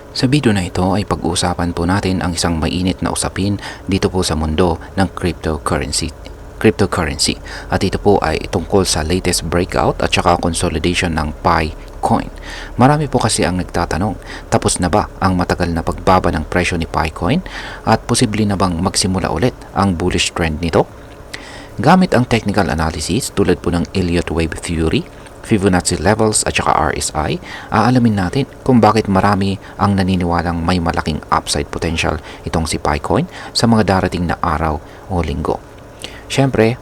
Sa video na ito ay pag-uusapan po natin ang isang mainit na usapin dito po sa mundo ng cryptocurrency. At ito po ay tungkol sa latest breakout at saka consolidation ng Pi Coin. Marami po kasi ang nagtatanong, tapos na ba ang matagal na pagbaba ng presyo ni Pi Coin at posible na bang magsimula ulit ang bullish trend nito? Gamit ang technical analysis tulad po ng Elliott Wave Theory, Fibonacci levels at saka RSI, aalamin natin kung bakit marami ang naniniwalang may malaking upside potential itong si Picoin sa mga darating na araw o linggo. Siyempre,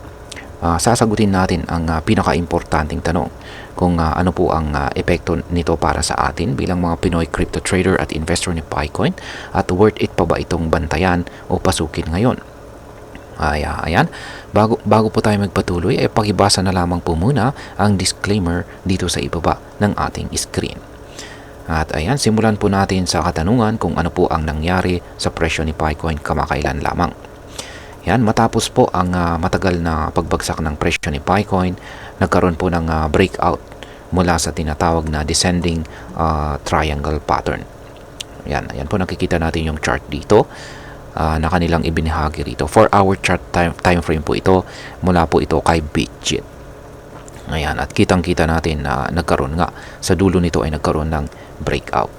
sasagutin natin ang pinaka-importanting tanong kung ano po ang epekto nito para sa atin bilang mga Pinoy crypto trader at investor ni Picoin at worth it pa ba itong bantayan o pasukin ngayon. Ayan, bago po tayo magpatuloy ay pakibasa na lamang po muna ang disclaimer dito sa ibaba ng ating screen. At ayan, simulan po natin sa katanungan kung ano po ang nangyari sa presyo ni Picoin kamakailan lamang. Yan, matapos po ang matagal na pagbagsak ng presyo ni Picoin, nagkaroon po ng breakout mula sa tinatawag na descending triangle pattern. Yan po nakikita natin yung chart dito na kanilang ibinahagi rito. 4-hour chart time frame po ito, mula po ito kay Bitget. Ayan, at kitang-kita natin na nagkaroon nga, sa dulo nito ay nagkaroon ng breakout.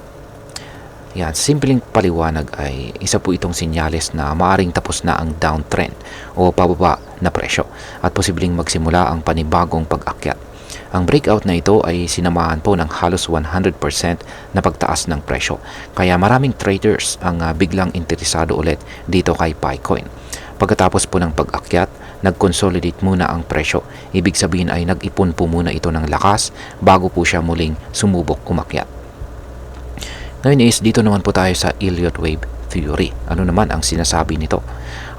Yan, simpleng paliwanag ay isa po itong senyales na maaring tapos na ang downtrend o pababa na presyo at posibleng magsimula ang panibagong pag-akyat. Ang breakout na ito ay sinamahan po ng halos 100% na pagtaas ng presyo. Kaya maraming traders ang biglang interesado ulit dito kay Picoin. Pagkatapos po ng pag-akyat, nag-consolidate muna ang presyo. Ibig sabihin ay nag-ipon po muna ito ng lakas bago po siya muling sumubok umakyat. Ngayon is dito naman po tayo sa Elliott Wave Theory. Ano naman ang sinasabi nito?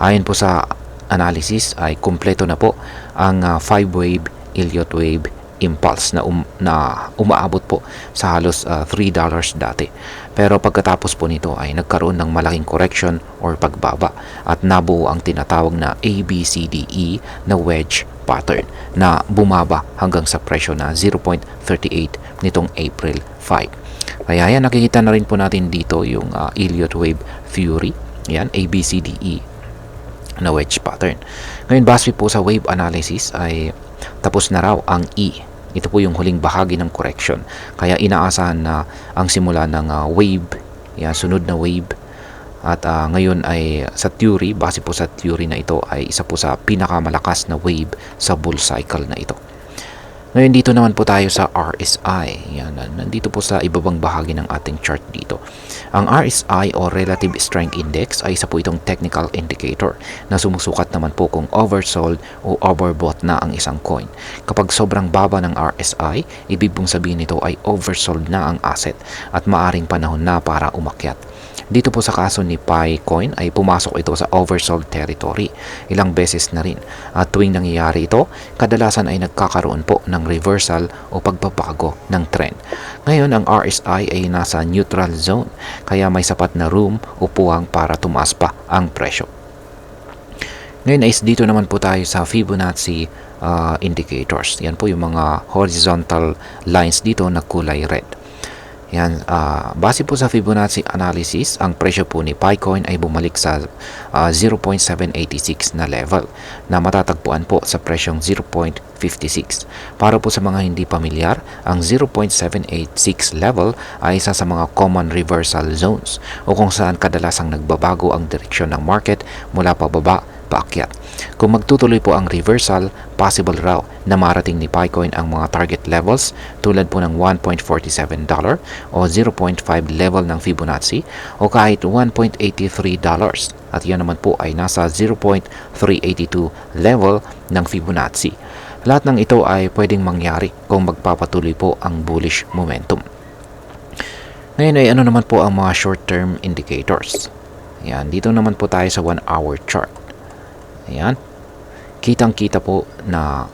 Ayon po sa analysis ay kumpleto na po ang 5-wave Elliott Wave impulse na umaabot po sa halos $3 dati. Pero pagkatapos po nito ay nagkaroon ng malaking correction or pagbaba at nabuo ang tinatawag na ABCDE na wedge pattern na bumaba hanggang sa presyo na 0.38 nitong April 5. Kaya yan, nakikita na rin po natin dito yung Elliott Wave Theory. Yan, ABCDE na wedge pattern. Ngayon, base po sa wave analysis ay tapos na raw ang E. Ito po yung huling bahagi ng correction. Kaya inaasahan na ang simula ng wave, yan, sunod na wave. At ngayon ay sa theory, base po sa theory na ito ay isa po sa pinakamalakas na wave sa bull cycle na ito. Ngayon dito naman po tayo sa RSI. Yan, nandito po sa ibabang bahagi ng ating chart dito. Ang RSI o Relative Strength Index ay isa po itong technical indicator na sumusukat naman po kung oversold o overbought na ang isang coin. Kapag sobrang baba ng RSI, ibig pong sabihin nito ay oversold na ang asset at maaring panahon na para umakyat. Dito po sa kaso ni Picoin ay pumasok ito sa oversold territory ilang beses na rin. At tuwing nangyayari ito, kadalasan ay nagkakaroon po ng reversal o pagbabago ng trend. Ngayon, ang RSI ay nasa neutral zone, kaya may sapat na room o puwang para tumaas pa ang presyo. Ngayon ay dito naman po tayo sa Fibonacci indicators. Yan po yung mga horizontal lines dito na kulay red. Yan, base po sa Fibonacci analysis, ang presyo po ni Picoin ay bumalik sa 0.786 na level na matatagpuan po sa presyong 0.56. Para po sa mga hindi pamilyar, ang 0.786 level ay isa sa mga common reversal zones o kung saan kadalasang nagbabago ang direksyon ng market mula pababa paakyat. Kung magtutuloy po ang reversal, possible raw na marating ni Picoin ang mga target levels tulad po ng $1.47 o 0.5 level ng Fibonacci o kahit $1.83 at yan naman po ay nasa 0.382 level ng Fibonacci. Lahat ng ito ay pwedeng mangyari kung magpapatuloy po ang bullish momentum. Ngayon ay ano naman po ang mga short-term indicators. Yan, dito naman po tayo sa 1-hour chart. Ayan. Kitang-kita po na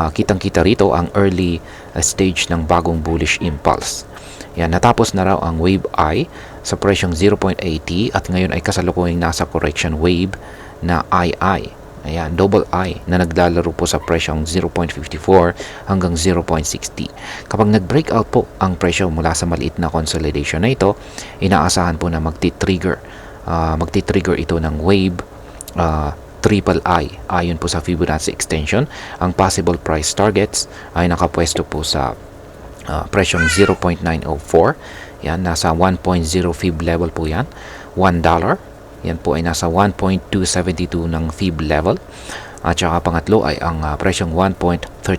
kitang-kita rito ang early stage ng bagong bullish impulse. Yan, natapos na raw ang wave I sa presyong 0.80 at ngayon ay kasalukuyang nasa correction wave na II. Ayan, double I na naglalaro po sa presyong 0.54 hanggang 0.60. Kapag nag-breakout po ang presyo mula sa maliit na consolidation na ito, inaasahan po na magti-trigger ito ng wave triple I. Ayon po sa Fibonacci extension, ang possible price targets ay nakapwesto po sa presyong 0.904. Yan, nasa 1.0 fib level po yan. $1. Yan po ay nasa 1.272 ng fib level. At saka pangatlo ay ang presyong $1.13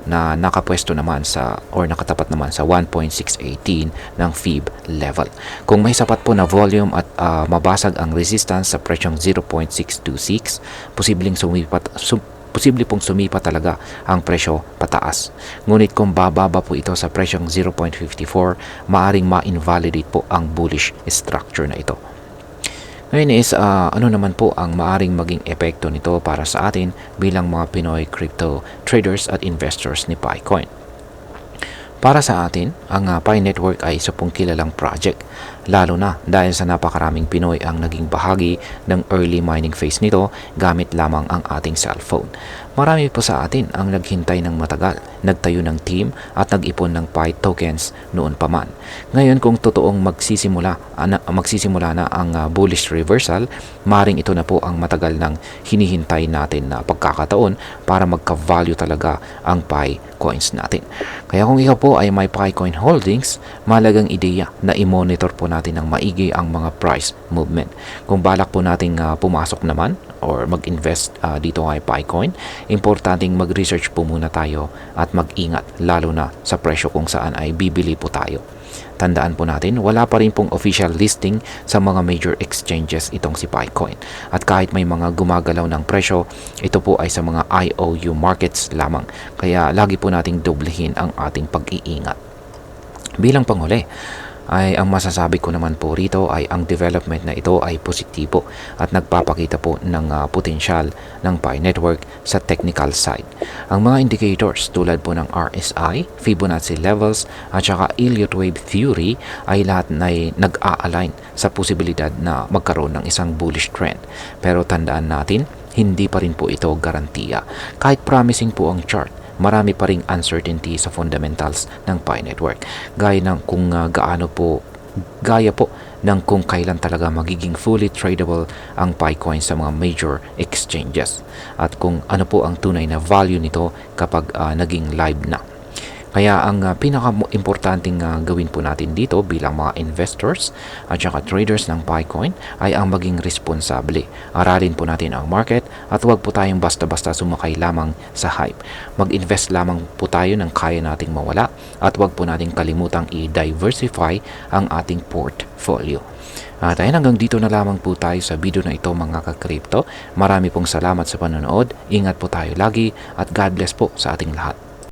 na nakapwesto naman sa or nakatapat naman sa 1.618 ng fib level. Kung may sapat po na volume at mabasag ang resistance sa presyong 0.626, posible pong sumipa talaga ang presyo pataas. Ngunit kung bababa po ito sa presyong 0.54, maaring ma-invalidate po ang bullish structure na ito. Ngayon is ano naman po ang maaring maging epekto nito para sa atin bilang mga Pinoy crypto traders at investors ni PiCoin. Para sa atin, ang Pi Network ay isa pong kilalang project, lalo na dahil sa napakaraming Pinoy ang naging bahagi ng early mining phase nito gamit lamang ang ating cellphone. Marami po sa atin ang naghintay ng matagal, nagtayo ng team at nag-ipon ng Pi tokens noon pa man. Ngayon kung totoong magsisimula na ang bullish reversal, maring ito na po ang matagal ng hinihintay natin na pagkakataon para magka-value talaga ang Pi coins natin. Kaya kung ikaw po ay may PiCoin holdings, malagang ideya na i-monitor po natin ng maigi ang mga price movement. Kung balak po nating pumasok naman or mag-invest dito kay PiCoin, importanteng mag-research po muna tayo at mag-ingat lalo na sa presyo kung saan ay bibili po tayo. Tandaan po natin, wala pa rin pong official listing sa mga major exchanges itong si PiCoin. At kahit may mga gumagalaw ng presyo, ito po ay sa mga IOU markets lamang. Kaya lagi po nating doblehin ang ating pag-iingat. Bilang panghuli, ay ang masasabi ko naman po rito ay ang development na ito ay positibo at nagpapakita po ng potensyal ng Pi Network sa technical side. Ang mga indicators tulad po ng RSI, Fibonacci levels at saka Elliott wave theory ay lahat na nag-a-align sa posibilidad na magkaroon ng isang bullish trend. Pero tandaan natin, hindi pa rin po ito garantiya. Kahit promising po ang chart, marami pa ring uncertainty sa fundamentals ng Pi Network. Gaya po ng kung kailan talaga magiging fully tradable ang PiCoin sa mga major exchanges. At kung ano po ang tunay na value nito kapag naging live na. Kaya ang pinaka-importanting gawin po natin dito bilang mga investors at saka traders ng PiCoin ay ang maging responsable. Aralin po natin ang market at huwag po tayong basta-basta sumakay lamang sa hype. Mag-invest lamang po tayo ng kaya nating mawala at huwag po nating kalimutang i-diversify ang ating portfolio. At ayun, hanggang dito na lamang po tayo sa video na ito mga ka-crypto. Marami pong salamat sa panonood. Ingat po tayo lagi at God bless po sa ating lahat.